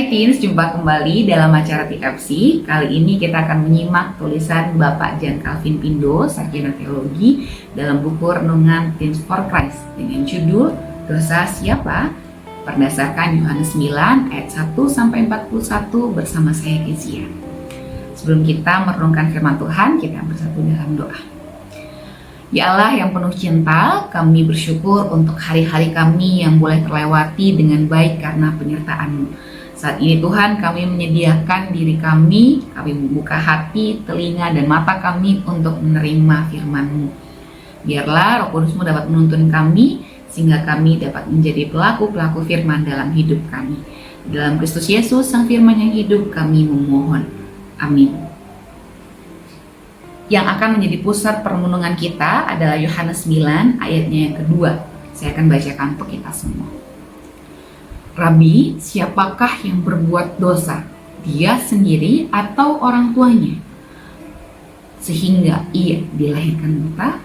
Hai Teens, jumpa kembali dalam acara TFC. Kali ini kita akan menyimak tulisan Bapak Jan Calvin Pindo, Sarjana Teologi, dalam buku Renungan Teens for Christ dengan judul Dosa Siapa? Berdasarkan Yohanes 9 ayat 1-41 bersama saya Kezia. Sebelum kita merenungkan firman Tuhan, kita bersatu dalam doa. Ya Allah yang penuh cinta, kami bersyukur untuk hari-hari kami yang boleh terlewati dengan baik karena penyertaan-Mu. Saat ini Tuhan, kami menyediakan diri kami membuka hati, telinga, dan mata kami untuk menerima firman-Mu. Biarlah Roh Kudus-Mu dapat menuntun kami, sehingga kami dapat menjadi pelaku-pelaku firman dalam hidup kami. Dalam Kristus Yesus, Sang Firman yang hidup, kami memohon. Amin. Yang akan menjadi pusat permenungan kita adalah Yohanes 9 ayatnya yang kedua. Saya akan bacakan untuk kita semua. Rabi, siapakah yang berbuat dosa? Dia sendiri atau orang tuanya? Sehingga ia dilahirkan buta?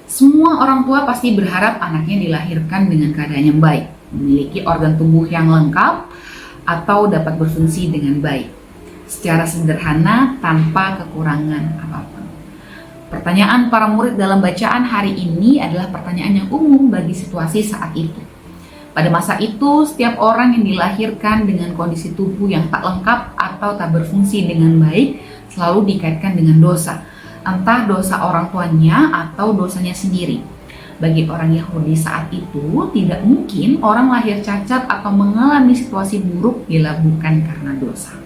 Semua orang tua pasti berharap anaknya dilahirkan dengan keadaan yang baik, memiliki organ tubuh yang lengkap, atau dapat berfungsi dengan baik, secara sederhana tanpa kekurangan apapun. Pertanyaan para murid dalam bacaan hari ini adalah pertanyaan yang umum bagi situasi saat itu. Pada masa itu, setiap orang yang dilahirkan dengan kondisi tubuh yang tak lengkap atau tak berfungsi dengan baik selalu dikaitkan dengan dosa, entah dosa orang tuanya atau dosanya sendiri. Bagi orang Yahudi saat itu, tidak mungkin orang lahir cacat atau mengalami situasi buruk bila bukan karena dosa.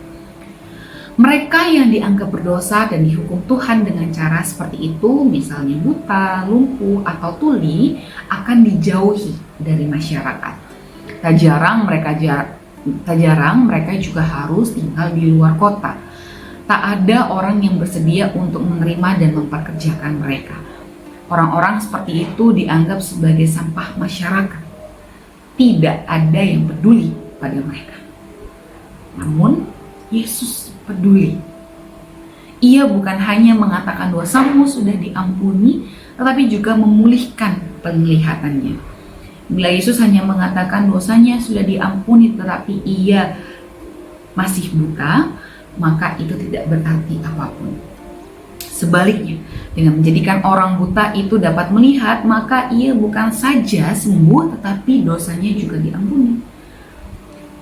Mereka yang dianggap berdosa dan dihukum Tuhan dengan cara seperti itu, misalnya buta, lumpuh, atau tuli, akan dijauhi dari masyarakat. Tak jarang mereka juga harus tinggal di luar kota. Tak ada orang yang bersedia untuk menerima dan memperkerjakan mereka. Orang-orang seperti itu dianggap sebagai sampah masyarakat. Tidak ada yang peduli pada mereka. Namun, Yesus peduli. Ia bukan hanya mengatakan dosamu sudah diampuni, tetapi juga memulihkan penglihatannya. Bila Yesus hanya mengatakan dosanya sudah diampuni tetapi ia masih buta, maka itu tidak berarti apapun. Sebaliknya, dengan menjadikan orang buta itu dapat melihat, maka ia bukan saja sembuh tetapi dosanya juga diampuni.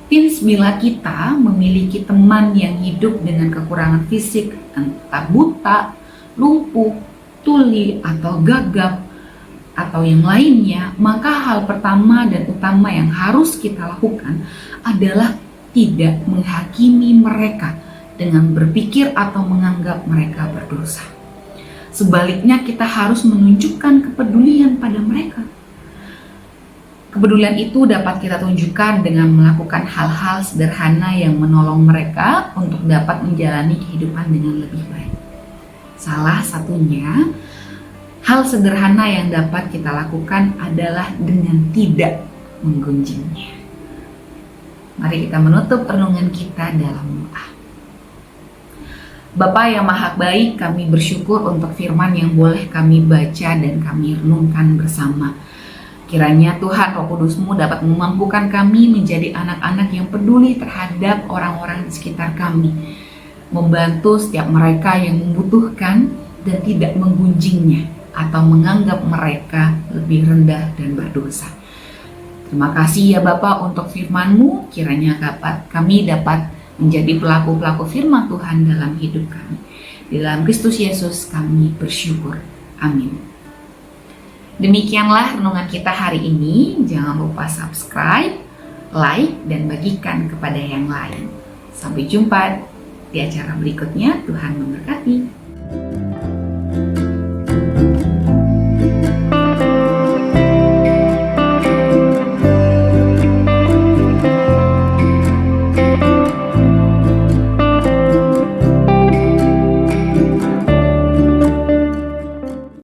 Teens, bila kita memiliki teman yang hidup dengan kekurangan fisik, entah buta, lumpuh, tuli, atau gagap, atau yang lainnya, maka hal pertama dan utama yang harus kita lakukan adalah tidak menghakimi mereka dengan berpikir atau menganggap mereka berdosa. Sebaliknya, kita harus menunjukkan kepedulian pada mereka. Kepedulian itu dapat kita tunjukkan dengan melakukan hal-hal sederhana yang menolong mereka untuk dapat menjalani kehidupan dengan lebih baik. Salah satunya, hal sederhana yang dapat kita lakukan adalah dengan tidak menggunjingnya. Mari kita menutup renungan kita dalam doa. Bapa yang Maha Baik, kami bersyukur untuk firman yang boleh kami baca dan kami renungkan bersama. Kiranya Tuhan Roh Kudus-Mu dapat memampukan kami menjadi anak-anak yang peduli terhadap orang-orang di sekitar kami, membantu setiap mereka yang membutuhkan dan tidak menggunjingnya atau menganggap mereka lebih rendah dan berdosa. Terima kasih ya Bapa untuk firman-Mu, kiranya kami dapat menjadi pelaku-pelaku firman Tuhan dalam hidup kami. Di dalam Kristus Yesus kami bersyukur. Amin. Demikianlah renungan kita hari ini. Jangan lupa subscribe, like, dan bagikan kepada yang lain. Sampai jumpa di acara berikutnya. Tuhan memberkati.